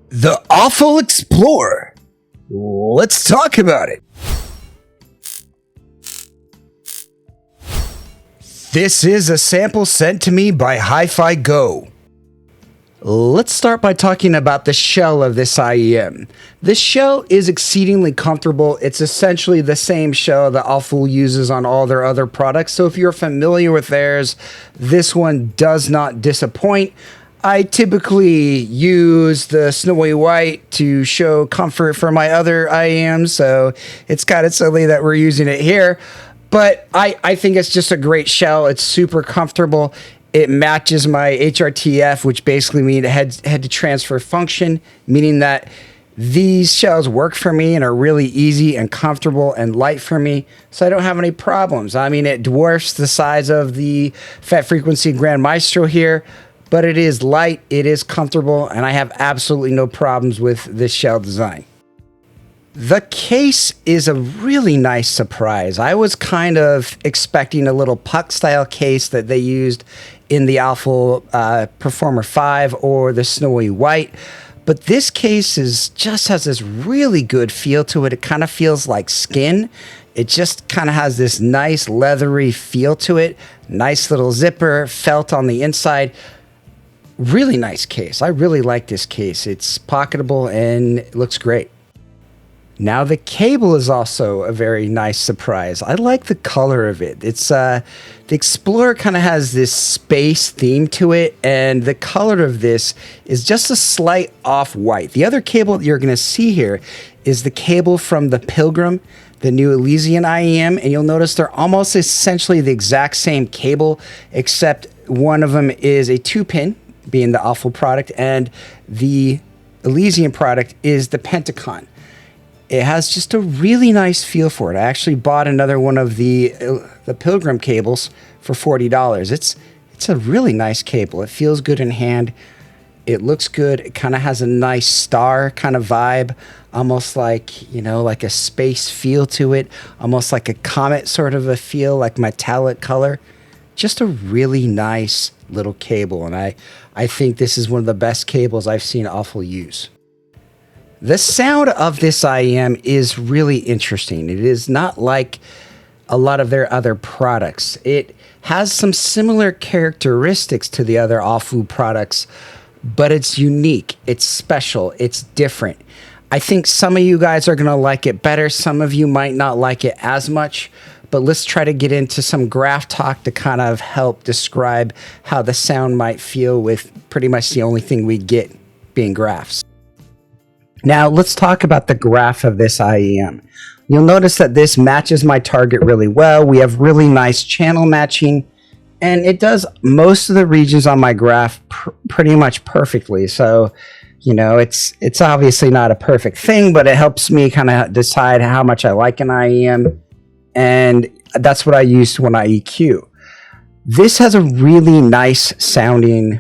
The AFUL Explorer. Let's talk about it. This is a sample sent to me by Hifigo. Let's start by talking about the shell of this IEM. This shell is exceedingly comfortable. It's essentially the same shell that AFUL uses on all their other products. So if you're familiar with theirs, this one does not disappoint. I typically use the snowy white to show comfort for my other IEMs, so it's kind of silly that we're using it here. But I think it's just a great shell. It's super comfortable. It matches my HRTF, which basically means head to transfer function, meaning that these shells work for me and are really easy and comfortable and light for me, so I don't have any problems. I mean, it dwarfs the size of the Fat Frequency Grand Maestro here, but it is light, it is comfortable, and I have absolutely no problems with this shell design. The case is a really nice surprise. I was kind of expecting a little puck style case that they used in the AFUL Performer 5 or the snowy white, but this case just has this really good feel to it. It kind of feels like skin. It just kind of has this nice leathery feel to it. Nice little zipper, felt on the inside. Really nice case. I really like this case. It's pocketable and it looks great. Now the cable is also a very nice surprise. I like the color of it. It's the Explorer kind of has this space theme to it, and the color of this is just a slight off-white. The other cable that you're going to see here is the cable from the Pilgrim, the new Elysian IEM, and you'll notice they're almost essentially the exact same cable, except one of them is a 2-pin, being the AFUL product, and the Elysian product is the Pentagon. It has just a really nice feel for it. I actually bought another one of the Pilgrim cables for $40. It's a really nice cable. It feels good in hand. It looks good. It kind of has a nice star kind of vibe, almost like, you know, like a space feel to it, almost like a comet sort of a feel, like metallic color. Just a really nice little cable, and I think this is one of the best cables I've seen AFUL use. The sound of this IEM is really interesting. It is not like a lot of their other products. It has some similar characteristics to the other AFUL products, but it's unique, it's special, it's different. I think some of you guys are going to like it better. Some of you might not like it as much, but let's try to get into some graph talk to kind of help describe how the sound might feel with pretty much the only thing we get being graphs. Now, let's talk about the graph of this IEM. You'll notice that this matches my target really well. We have really nice channel matching, and it does most of the regions on my graph pretty much perfectly. So, you know, it's obviously not a perfect thing, but it helps me kind of decide how much I like an IEM, and that's what I use when I EQ. This has a really nice sounding,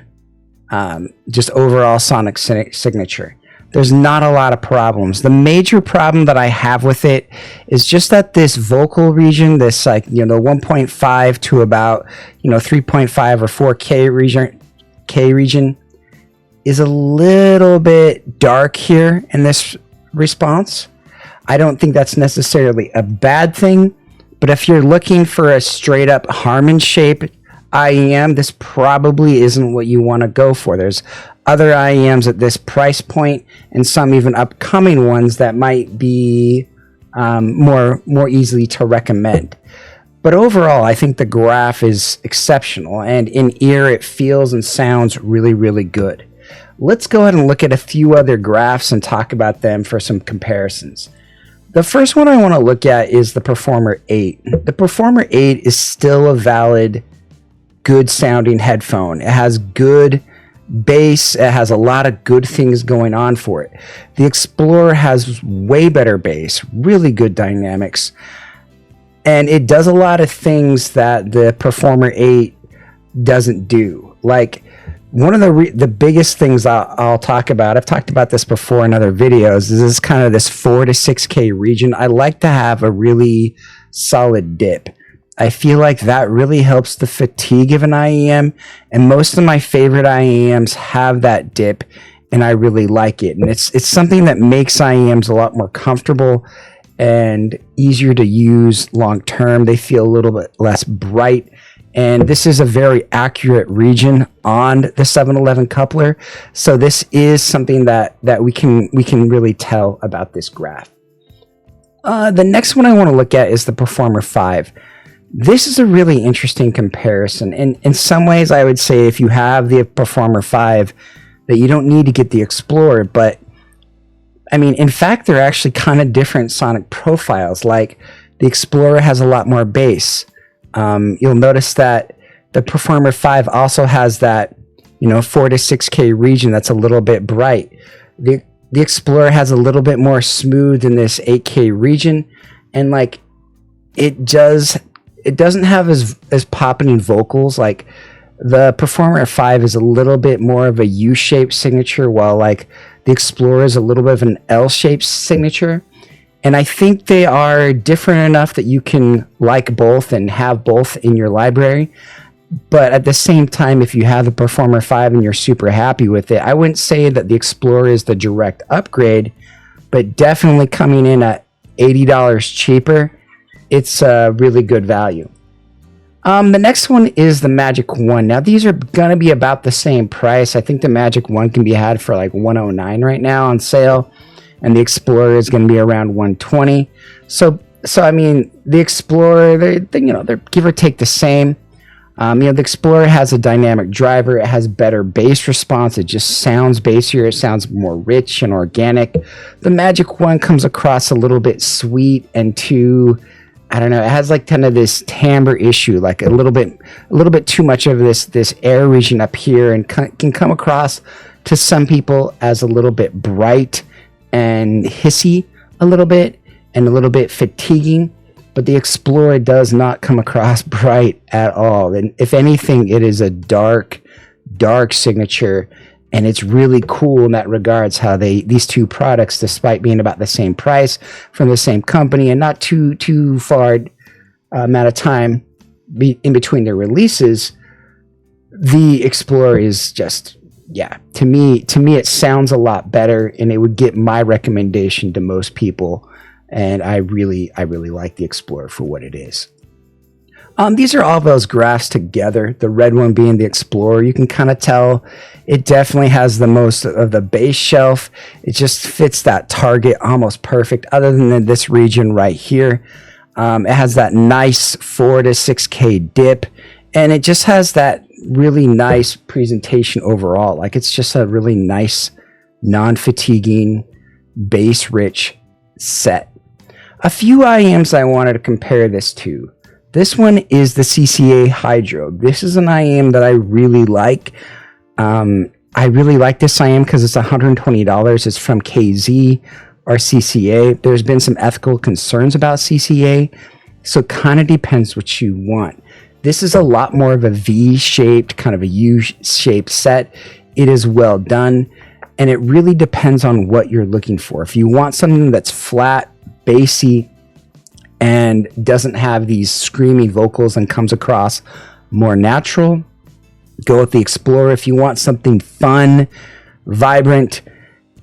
just overall sonic signature. There's not a lot of problems. The major problem that I have with it is just that this vocal region, this 1.5 to about 3.5 or 4K region is a little bit dark here in this response. I don't think that's necessarily a bad thing, but if you're looking for a straight up Harman shape IEM, this probably isn't what you want to go for. There's other IEMs at this price point, and some even upcoming ones that might be more easily to recommend. But overall, I think the graph is exceptional, and in ear it feels and sounds really, really good. Let's go ahead and look at a few other graphs and talk about them for some comparisons. The first one I want to look at is the Performer 8. The Performer 8 is still a valid, good sounding headphone. It has good bass. It has a lot of good things going on for it. The Explorer has way better bass, really good dynamics, and it does a lot of things that the Performer 8 doesn't do. Like, one of the biggest things I'll talk about, I've talked about this before in other videos, is this kind of this 4 to 6K region. I like to have a really solid dip. I feel like that really helps the fatigue of an IEM, and most of my favorite IEMs have that dip, and I really like it. And it's something that makes IEMs a lot more comfortable and easier to use long term. They feel a little bit less bright. And this is a very accurate region on the 711 coupler. So this is something that we can really tell about this graph. The next one I want to look at is the Performer 5. This is a really interesting comparison. And in some ways, I would say if you have the Performer 5, that you don't need to get the Explorer. But I mean, in fact, they're actually kind of different sonic profiles. Like the Explorer has a lot more bass. You'll notice that the Performer 5 also has that, 4 to 6K region that's a little bit bright. The Explorer has a little bit more smooth in this 8K region, and like it doesn't have as popping vocals. Like the Performer 5 is a little bit more of a U-shaped signature, while like the Explorer is a little bit of an L-shaped signature. And I think they are different enough that you can like both and have both in your library. But at the same time, if you have the Performer 5 and you're super happy with it, I wouldn't say that the Explorer is the direct upgrade, but definitely coming in at $80 cheaper, it's a really good value. The next one is the Magic 1. Now, these are going to be about the same price. I think the Magic 1 can be had for like $109 right now on sale, and the Explorer is going to be around $120. So I mean, the Explorer, they're give or take the same. The Explorer has a dynamic driver. It has better bass response. It just sounds bassier. It sounds more rich and organic. The Magic 1 comes across a little bit sweet and too, I don't know, it has like kind of this timbre issue, like a little bit too much of this air region up here, and can come across to some people as a little bit bright and hissy a little bit and a little bit fatiguing. But the Explorer does not come across bright at all. And if anything, it is a dark signature. And it's really cool in that regards how these two products, despite being about the same price from the same company and not too far amount of time in between their releases, the Explorer is just, to me it sounds a lot better, and it would get my recommendation to most people. And I really like the Explorer for what it is. These are all those graphs together, the red one being the Explorer. You can kind of tell it definitely has the most of the base shelf. It just fits that target almost perfect, other than this region right here. It has that nice 4 to 6K dip, and it just has that really nice presentation overall. Like it's just a really nice, non-fatiguing, bass-rich set. A few IEMs I wanted to compare this to. This one is the CCA Hydro. This is an IEM that I really like. I really like this IEM because it's $120. It's from KZ or CCA. There's been some ethical concerns about CCA, so it kind of depends what you want. This is a lot more of a V-shaped, kind of a U-shaped set. It is well done, and it really depends on what you're looking for. If you want something that's flat, bassy, and doesn't have these screamy vocals and comes across more natural, go with the Explorer. If you want something fun, vibrant,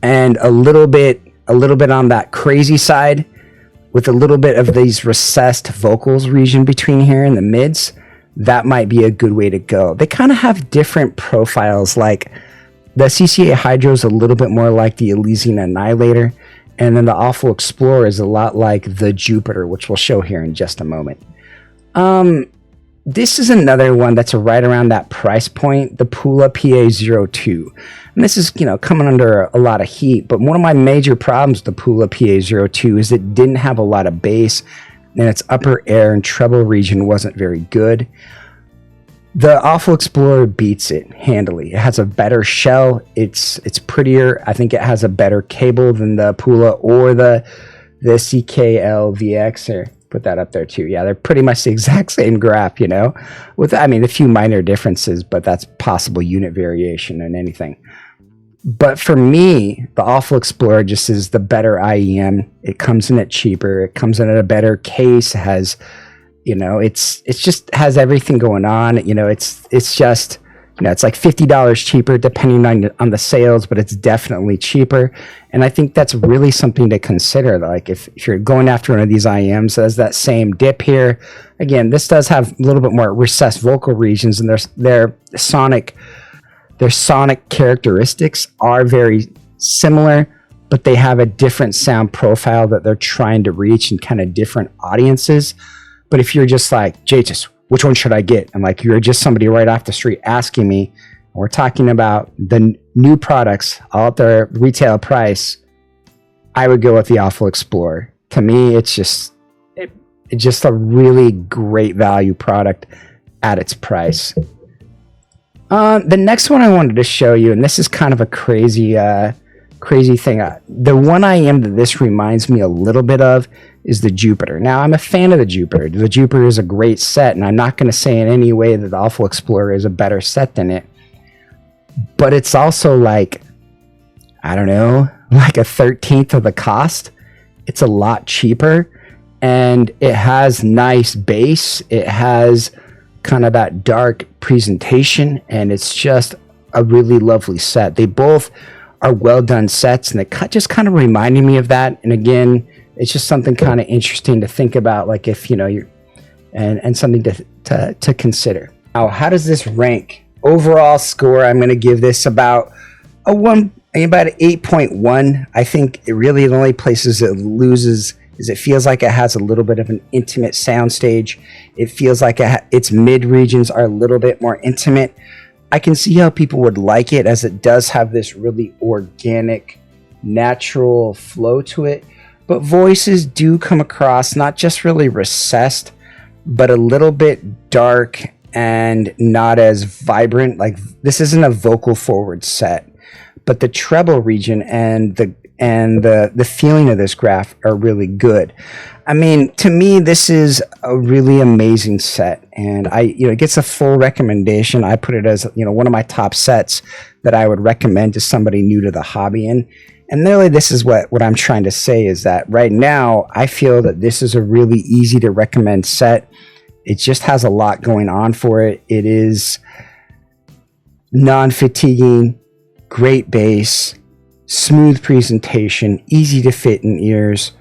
and a little bit on that crazy side, with a little bit of these recessed vocals region between here in the mids, that might be a good way to go. They kind of have different profiles. Like the CCA Hydro is a little bit more like the Elysian Annihilator, and then the AFUL Explorer is a lot like the Jupiter, which we'll show here in just a moment. This is another one that's right around that price point, the Pula PA02. And this is, coming under a lot of heat, but one of my major problems with the Pula PA02 is it didn't have a lot of bass, and its upper air and treble region wasn't very good. The AFUL Explorer beats it handily. It has a better shell. It's prettier. I think it has a better cable than the Pula or the CKL VX. Or put that up there too. Yeah, they're pretty much the exact same graph, with a few minor differences, but that's possible unit variation and anything. But for me, the AFUL Explorer just is the better IEM. It comes in at cheaper. It comes in at a better case. It has, it's just has everything going on. It's just it's like $50 cheaper depending on the sales, but it's definitely cheaper. And I think that's really something to consider. Like if you're going after one of these IEMs that has that same dip here, again, this does have a little bit more recessed vocal regions, and their sonic characteristics are very similar, but they have a different sound profile that they're trying to reach and kind of different audiences. But if you're just like, Jesus, which one should I get? And like, you're just somebody right off the street asking me, and we're talking about the new products all at their retail price, I would go with the AFUL Explorer. To me, it's just a really great value product at its price. The next one I wanted to show you, and this is kind of a crazy thing. The one IEM that this reminds me a little bit of is the Jupiter. Now, I'm a fan of the Jupiter. The Jupiter is a great set, and I'm not going to say in any way that the AFUL Explorer is a better set than it. But it's also like, I don't know, like a 13th of the cost. It's a lot cheaper, and it has nice bass. It has kind of that dark presentation, and it's just a really lovely set. They both are well done sets, and it just kind of reminded me of that. And again, it's just something kind of interesting to think about, like if you're and something to consider. Now, how does this rank? Overall score, I'm going to give this about an 8.1. I think it really, the only places it loses is it feels like it has a little bit of an intimate soundstage. It feels like its mid regions are a little bit more intimate. I can see how people would like it, as it does have this really organic, natural flow to it. But voices do come across not just really recessed, but a little bit dark and not as vibrant. Like, this isn't a vocal forward set, but the treble region and the feeling of this graph are really good. I mean, to me, this is a really amazing set, and it gets a full recommendation. I put it as, one of my top sets that I would recommend to somebody new to the hobby. And really, this is what I'm trying to say, is that right now, I feel that this is a really easy to recommend set. It just has a lot going on for it. It is non-fatiguing, great bass, smooth presentation, easy to fit in ears,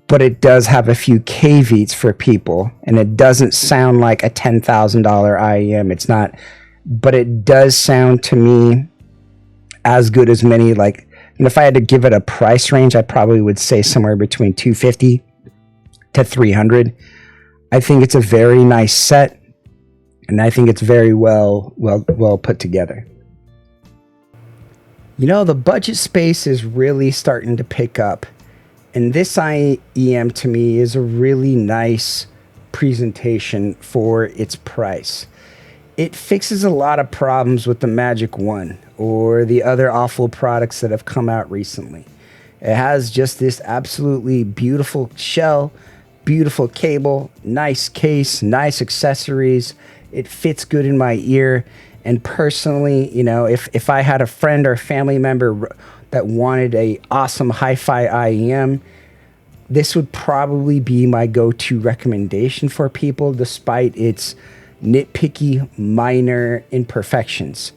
but it does have a few caveats for people, and it doesn't sound like a $10,000 IEM. It's not, but it does sound to me as good as many. Like, if I had to give it a price range, I probably would say somewhere between $250 to $300. I think it's a very nice set, and I think it's very well put together. The budget space is really starting to pick up, and this IEM to me is a really nice presentation for its price. It fixes a lot of problems with the Magic 1 or the other AFUL products that have come out recently. It has just this absolutely beautiful shell, beautiful cable, nice case, nice accessories. It fits good in my ear. And personally, if I had a friend or family member that wanted a awesome hi-fi IEM, this would probably be my go-to recommendation for people, despite its nitpicky minor imperfections.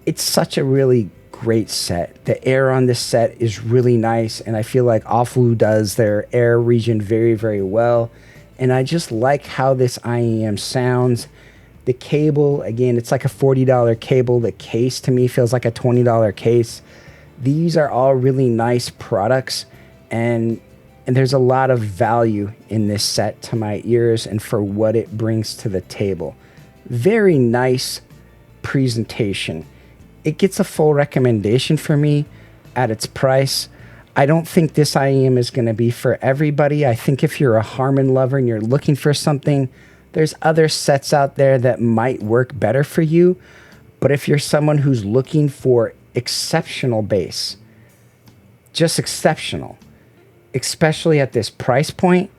It's such a really great set. The air on this set is really nice, and I feel like AFUL does their air region very, very well. And I just like how this IEM sounds. The cable, again, it's like a $40 cable. The case to me feels like a $20 case. These are all really nice products, and there's a lot of value in this set to my ears and for what it brings to the table. Very nice presentation. It gets a full recommendation for me at its price. I don't think this IEM is going to be for everybody. I think if you're a Harman lover and you're looking for something, there's other sets out there that might work better for you. But if you're someone who's looking for exceptional bass, just exceptional, especially at this price point,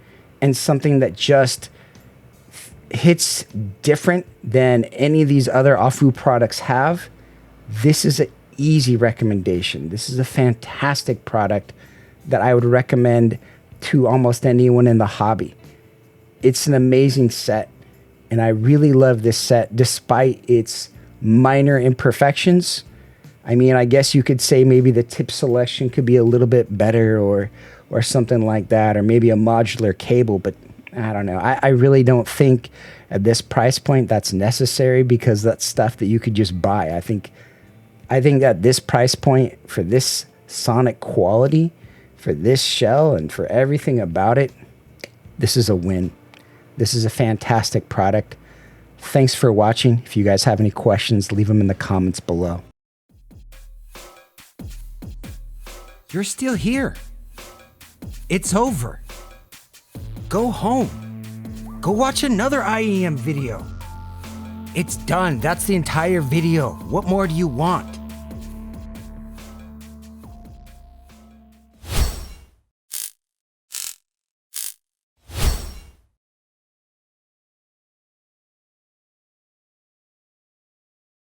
and something that just hits different than any of these other AFUL products have, this is an easy recommendation. This is a fantastic product that I would recommend to almost anyone in the hobby. It's an amazing set, and I really love this set despite its minor imperfections. I mean, I guess you could say maybe the tip selection could be a little bit better or something like that, or maybe a modular cable, but I don't know. I really don't think at this price point that's necessary, because that's stuff that you could just buy. I think at this price point, for this sonic quality, for this shell, and for everything about it, this is a win. This is a fantastic product. Thanks for watching. If you guys have any questions, leave them in the comments below. You're still here. It's over. Go home. Go watch another IEM video. It's done. That's the entire video. What more do you want?